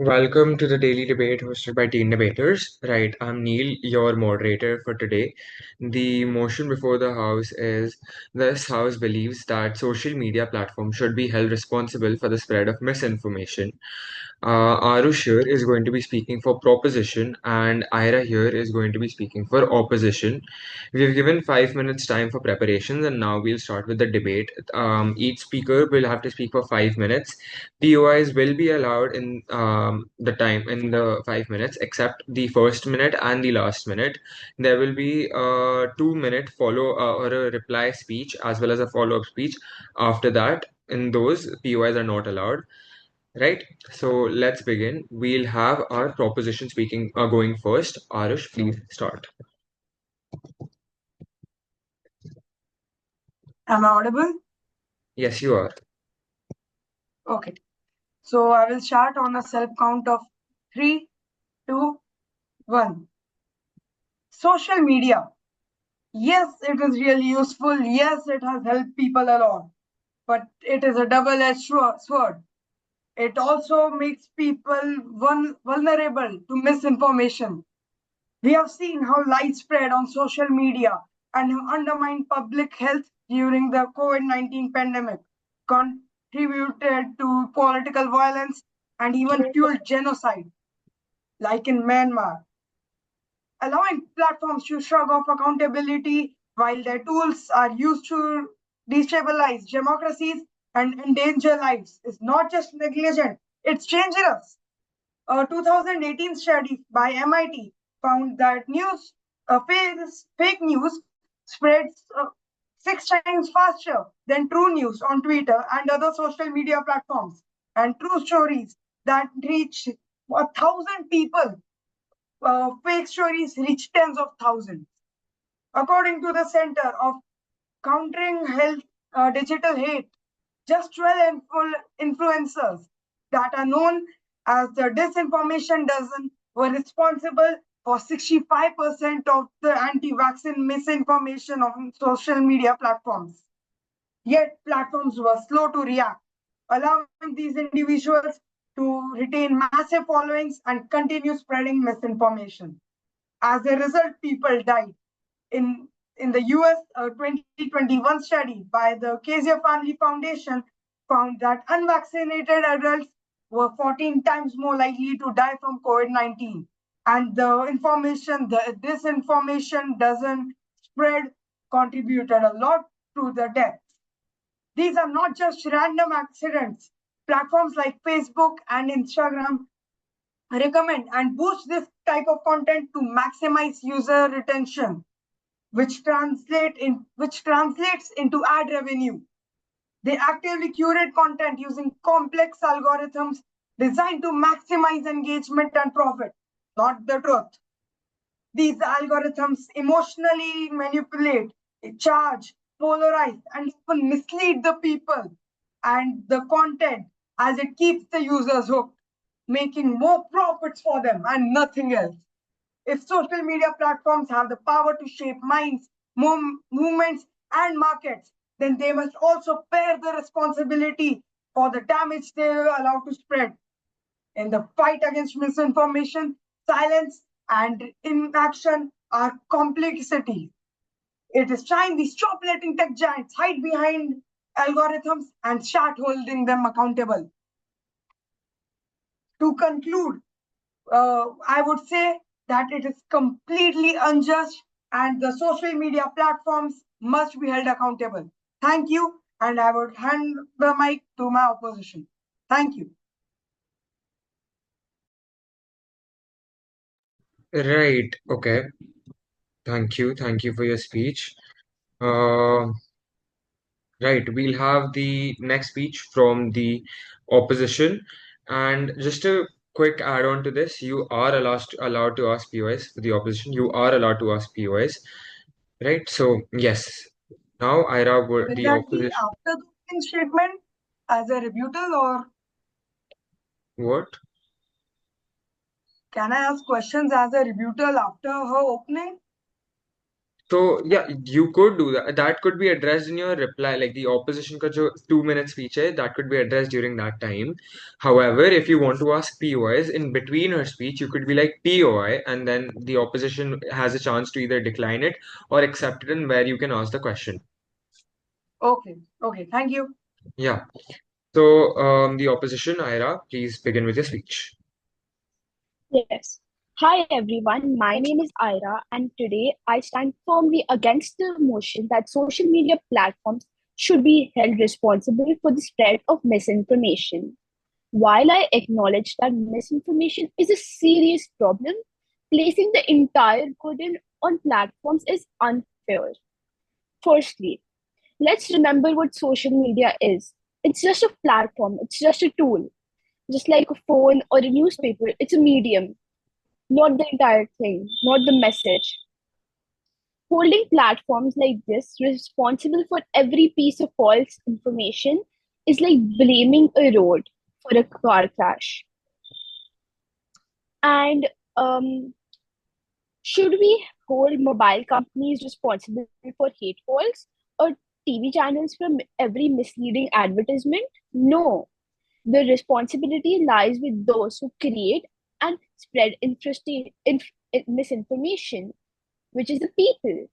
Welcome to the Daily Debate hosted by Teen Debaters. Right, I'm Neil, your moderator for today. The motion before the House is this House believes that social media platforms should be held responsible for the spread of misinformation. Arush here is going to be speaking for proposition, and Ira here is going to be speaking for opposition. We've given 5 minutes time for preparations, and now we'll start with the debate. Each speaker will have to speak for 5 minutes. POIs will be allowed in the time in the 5 minutes, except the first minute and the last minute. There will be a 2 minute follow or a reply speech as well as a follow up speech after that. In those, POIs are not allowed. Right. So let's begin. We'll have our proposition speaking going first. Arush, please start. Am I audible? Yes, you are. Okay. So I will start on a self count of three, two, one. Social media. Yes, it is really useful. Yes, it has helped people a lot. But it is a double-edged sword. It also makes people vulnerable to misinformation. We have seen how lies spread on social media and have undermined public health during the COVID-19 pandemic, contributed to political violence, and even fueled genocide, like in Myanmar. Allowing platforms to shrug off accountability while their tools are used to destabilize democracies and endanger lives is not just negligent, it's dangerous. A 2018 study by MIT found that fake news spreads 6 times faster than true news on Twitter and other social media platforms. And true stories that reach 1,000 people, fake stories reach tens of thousands. According to the Center of Countering Digital Hate, just 12 influencers that are known as the disinformation dozen were responsible for 65% of the anti-vaccine misinformation on social media platforms. Yet platforms were slow to react, allowing these individuals to retain massive followings and continue spreading misinformation. As a result, people died. In, in the US, a 2021 study by the Kaiser Family Foundation found that unvaccinated adults were 14 times more likely to die from COVID 19. And the disinformation doesn't spread contributed a lot to the deaths. These are not just random accidents. Platforms like Facebook and Instagram recommend and boost this type of content to maximize user retention, which translates into ad revenue. They actively curate content using complex algorithms designed to maximize engagement and profit, not the truth. These algorithms emotionally manipulate, charge, polarize, and even mislead the people and the content as it keeps the users hooked, making more profits for them and nothing else. If social media platforms have the power to shape minds, movements, and markets, then they must also bear the responsibility for the damage they allow to spread. In the fight against misinformation, silence and inaction are complexity. It is time we stop letting tech giants hide behind algorithms and start holding them accountable. To conclude, I would say that it is completely unjust and the social media platforms must be held accountable. Thank you, and I would hand the mic to my opposition. Thank you. Right. Okay. Thank you. Thank you for your speech. Uh, right. We'll have the next speech from the opposition. And just a quick add-on to this, you are allowed to ask POS for the opposition. You are allowed to ask POS. Right. So yes. Now, Ira, Will the that be opposition. after the opening statement as a rebuttal, or What? can I ask questions as a rebuttal after her opening? So yeah, you could do that. That could be addressed in your reply, like the opposition ka jo 2 minute speech hai, that could be addressed during that time. However, if you want to ask POIs in between her speech, you could be like POI, and then the opposition has a chance to either decline it or accept it, and where you can ask the question. Okay. Okay. Thank you. Yeah. So the opposition, Ira, please begin with your speech. Yes. Hi everyone, my name is Ira, and today I stand firmly against the motion that social media platforms should be held responsible for the spread of misinformation. While I acknowledge that misinformation is a serious problem, placing the entire burden on platforms is unfair. Firstly, let's remember what social media is. It's just a platform, it's just a tool. Just like a phone or a newspaper, it's a medium, not the entire thing, not the message. Holding platforms like this responsible for every piece of false information is like blaming a road for a car crash. And should we hold mobile companies responsible for hate calls or TV channels from every misleading advertisement? No. The responsibility lies with those who create and spread misinformation, which is the people,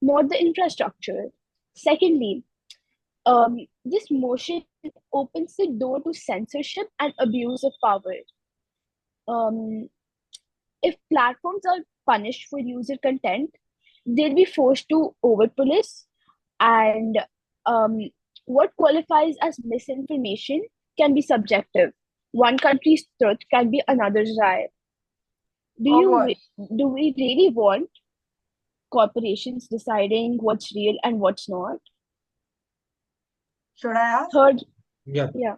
not the infrastructure. Secondly, this motion opens the door to censorship and abuse of power. Um, if platforms are punished for user content, they'll be forced to over police, and um, what qualifies as misinformation can be subjective. One country's truth can be another's lie. Do Or you what? re- do we really want corporations deciding what's real and what's not? Should I ask? Third, Yeah. yeah,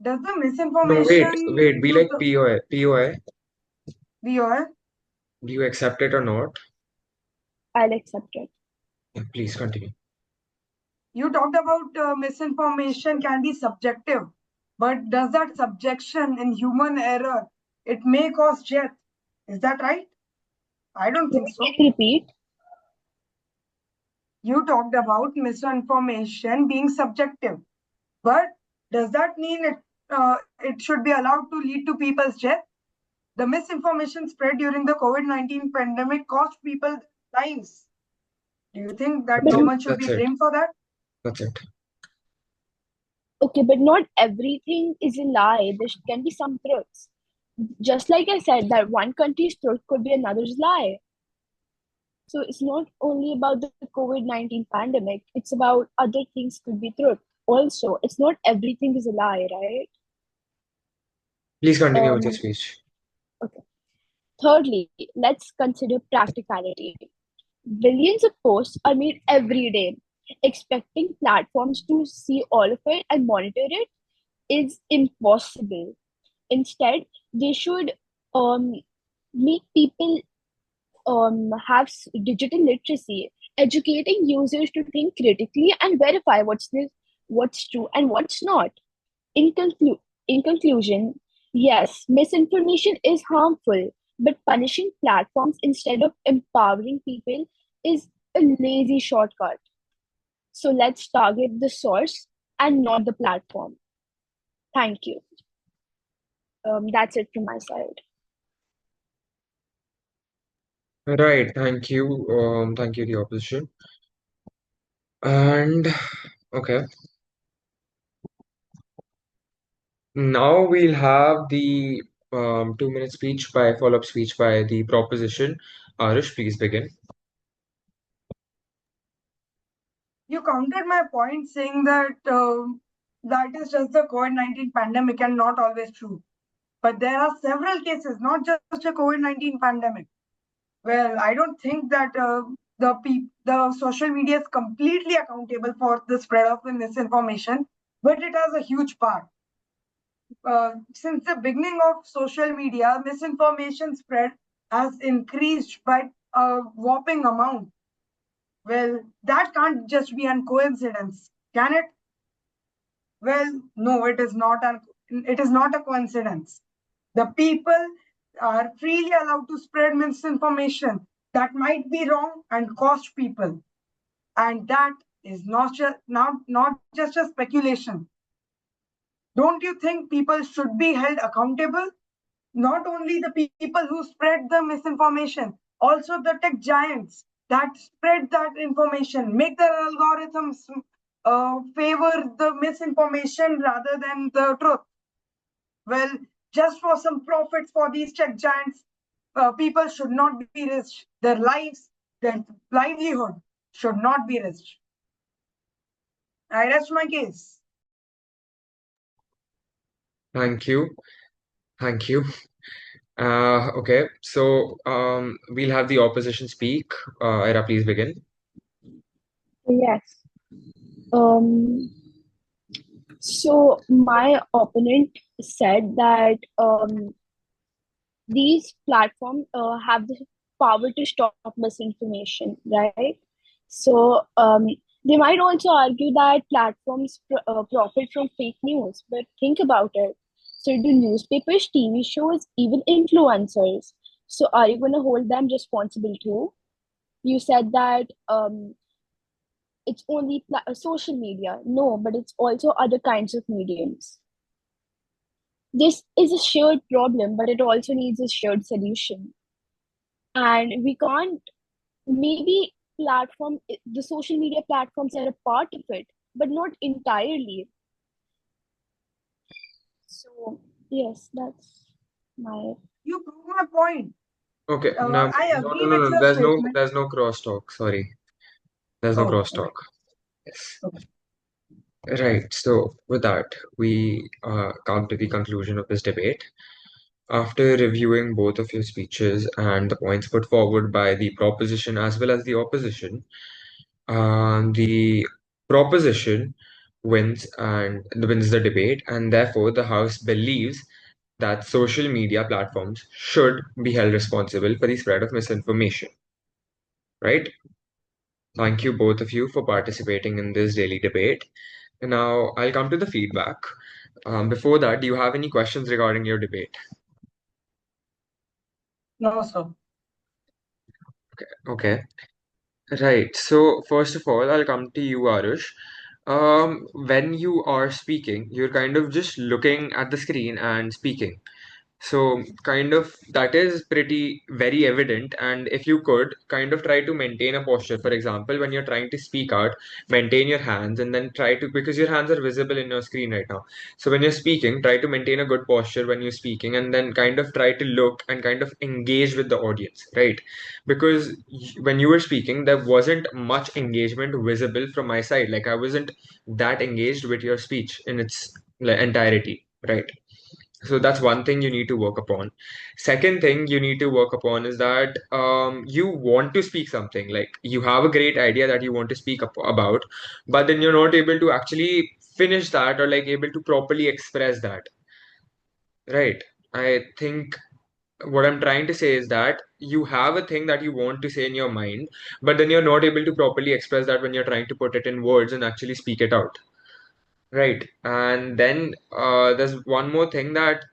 Does the No, wait, misinformation wait. Be use like POI. POI. viewer? Do you accept it or not? I'll accept it. Yeah, please continue. You talked about misinformation can be subjective, but does that subjection in human error it may cause death? Is that right? I don't think Can so. you repeat? You talked about misinformation being subjective, but does that mean it should be allowed to lead to people's death? The misinformation spread during the COVID-19 pandemic cost people lives. Do you think that That's But it. government should That's be it. blamed for that? That's it. okay, but not everything is a lie. There can be some truths. Just like I said, that one country's truth could be another's lie. So it's not only about the COVID-19 pandemic, it's about other things could be truth. Also, it's not everything is a lie, right? Please continue with your Um, speech. okay. Thirdly, let's consider practicality. Billions of posts are made every day. Expecting platforms to see all of it and monitor it is impossible. Instead, they should um, make people have digital literacy, educating users to think critically and verify what's true and what's not. In, conclu- in conclusion, yes, misinformation is harmful, but punishing platforms instead of empowering people is a lazy shortcut. So let's target the source and not the platform. Thank you. That's it from my side. Right. Thank you, the opposition. And okay, now we'll have the 2 minute speech by follow-up speech by the proposition. Arush, please begin. You countered my point saying that that is just the COVID-19 pandemic and not always true. But there are several cases, not just a COVID-19 pandemic. Well, I don't think that the social media is completely accountable for the spread of misinformation, but it has a huge part. Since the beginning of social media, misinformation spread has increased by a whopping amount. Well, that can't just be a coincidence, can it? Well, no, it is not. It is not a coincidence. The people are freely allowed to spread misinformation. that might be wrong and cost people. And that is not just a speculation. Don't you think people should be held accountable? Not only the people who spread the misinformation, also the tech giants that spread that information, make their algorithms favor the misinformation rather than the truth. Well, just for some profits for these tech giants, people should not be risked. Their lives, their livelihood should not be risked. I rest my case. Thank you. Thank you. Okay, so we'll have the opposition speak. Ira, please begin. Yes. Um, so my opponent said that these platforms have the power to stop misinformation, right? So they might also argue that platforms profit from fake news, but think about it. So do newspapers, TV shows, even influencers. So are you going to hold them responsible too? You said that it's only social media. No, but it's also other kinds of mediums. This is a shared problem, but it also needs a shared solution. And we can't, maybe the social media platforms are a part of it, but not entirely. So, yes, that's my. You prove my point. Okay, no, I no, agree no, no, with no. your statement. There's no crosstalk. Sorry, there's no Oh, okay. crosstalk. Yes. Okay. Right. So with that, we come to the conclusion of this debate. After reviewing both of your speeches and the points put forward by the proposition as well as the opposition, the proposition wins the debate, and therefore the House believes that social media platforms should be held responsible for the spread of misinformation. Right? Thank you both of you for participating in this daily debate. Now I'll come to the feedback. Before that, do you have any questions regarding your debate? No, sir. Okay. Right. So first of all, I'll come to you, Arush. When you are speaking, you're kind of just looking at the screen and speaking. So kind of that is pretty very evident. And if you could kind of try to maintain a posture, for example, when you're trying to speak out, maintain your hands and then try to, because your hands are visible in your screen right now. So when you're speaking, try to maintain a good posture when you're speaking and then kind of try to look and kind of engage with the audience, right? Because when you were speaking, there wasn't much engagement visible from my side. Like I wasn't that engaged with your speech in its like, entirety, right? So that's one thing you need to work upon. Second thing you need to work upon is that you want to speak something. Like you have a great idea that you want to speak about, but then you're not able to actually finish that or like able to properly express that. Right. I think what I'm trying to say is that you have a thing that you want to say in your mind, but then you're not able to properly express that when you're trying to put it in words and actually speak it out. Right. And then there's one more thing that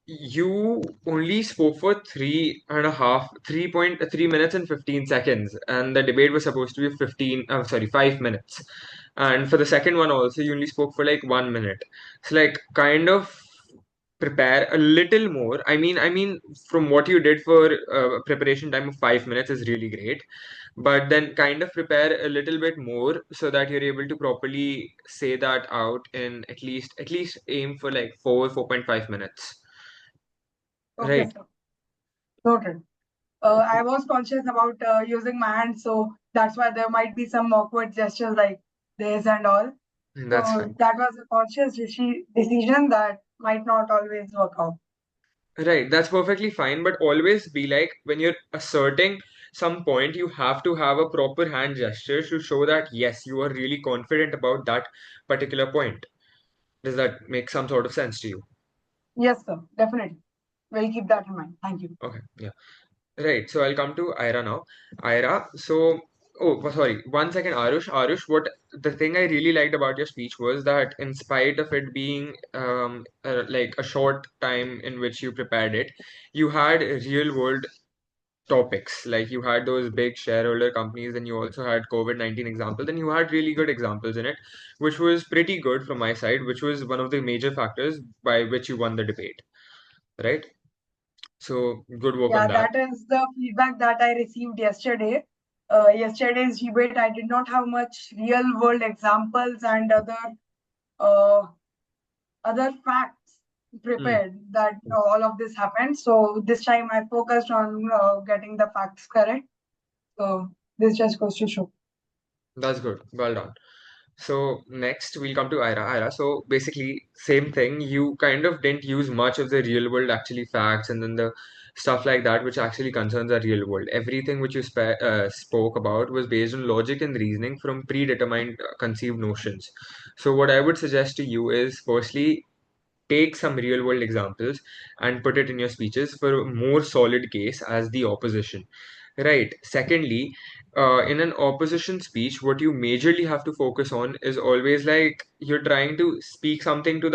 you only spoke for 3.3 minutes and 15 seconds, and the debate was supposed to be 5 minutes. And for the second one also, you only spoke for like 1 minute. So like kind of prepare a little more. I mean, from what you did for preparation time of 5 minutes is really great, but then kind of prepare a little bit more so that you're able to properly say that out in at least aim for like 4.5 minutes. Okay, Right. sir. Noted. I was conscious about using my hands, so that's why there might be some awkward gestures like this and all. That's So fine. that was a conscious decision that might not always work out. Right, that's perfectly fine, but always be like when you're asserting some point, you have to have a proper hand gesture to show that yes, you are really confident about that particular point. Does that make some sort of sense to you? Yes, sir. Definitely. We'll keep that in mind. Thank you. Okay, yeah. Right, so I'll come to Ira now. Ira, so sorry, 1 second, Arush. Arush, what the thing I really liked about your speech was that in spite of it being like a short time in which you prepared it, you had real world topics. Like you had those big shareholder companies, and you also had COVID-19 examples, and you had really good examples in it, which was pretty good from my side, which was one of the major factors by which you won the debate, right? So good work on Yeah, that. that is the feedback that I received yesterday. Yesterday's debate, I did not have much real world examples and uh, other facts Hmm. prepared that all of this happened. So this time I focused on getting the facts correct. So this just goes to show. That's good. Well done. So next we'll come to Ira. Ira, so basically same thing. You kind of didn't use much of the real world actually facts and then the stuff like that which actually concerns the real world. Everything which you spoke about was based on logic and reasoning from predetermined conceived notions. So what I would suggest to you is firstly take some real world examples and put it in your speeches for a more solid case as the opposition. Right. Secondly, in an opposition speech, what you majorly have to focus on is always like you're trying to speak something to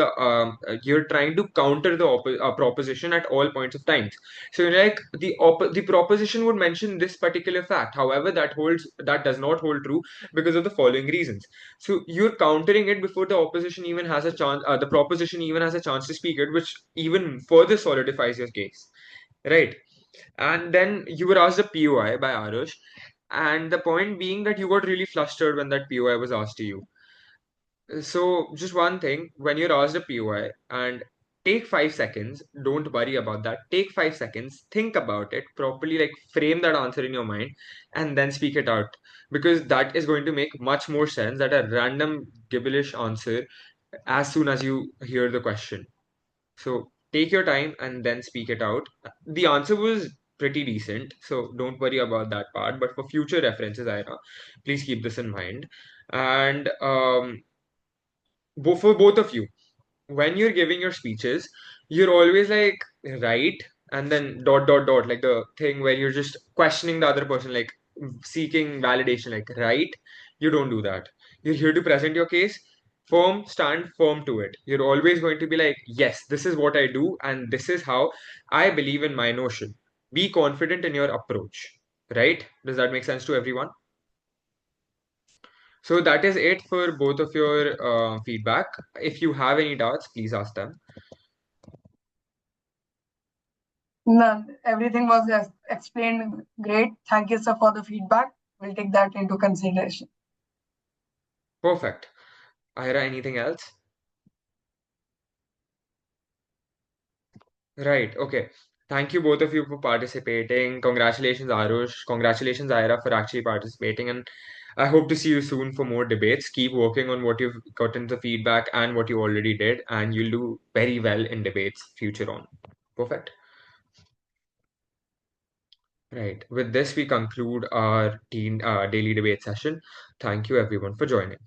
you're trying to counter the proposition at all points of times. So you're like the proposition would mention this particular fact. However, that does not hold true because of the following reasons. So you're countering it before the opposition even has a chance, the proposition even has a chance to speak it, which even further solidifies your case. Right. And then you were asked a POI by Arush, and the point being that you got really flustered when that POI was asked to you. So, just one thing, when you're asked a POI and take 5 seconds, don't worry about that. Take 5 seconds, think about it properly, like frame that answer in your mind, and then speak it out. Because that is going to make much more sense than a random gibberish answer as soon as you hear the question. So take your time and then speak it out. The answer was pretty decent, so don't worry about that part. But for future references, Ira, please keep this in mind. And for both of you, when you're giving your speeches, you're always like right and then dot dot dot, like the thing where you're just questioning the other person, like seeking validation, like right. You don't do that. You're here to present your case. Firm, stand firm to it. You're always going to be like, yes, this is what I do, and this is how I believe in my notion. Be confident in your approach. Right? Does that make sense to everyone? So that is it for both of your feedback. If you have any doubts, please ask them. None. Everything was explained great. Thank you, sir, for the feedback. We'll take that into consideration. Perfect. Ira, anything else? Right. Okay. Thank you both of you for participating. Congratulations, Arush. Congratulations, Ira, for actually participating. And I hope to see you soon for more debates. Keep working on what you've gotten the feedback and what you already did, and you'll do very well in debates future on. Perfect. Right. With this, we conclude our daily debate session. Thank you, everyone, for joining.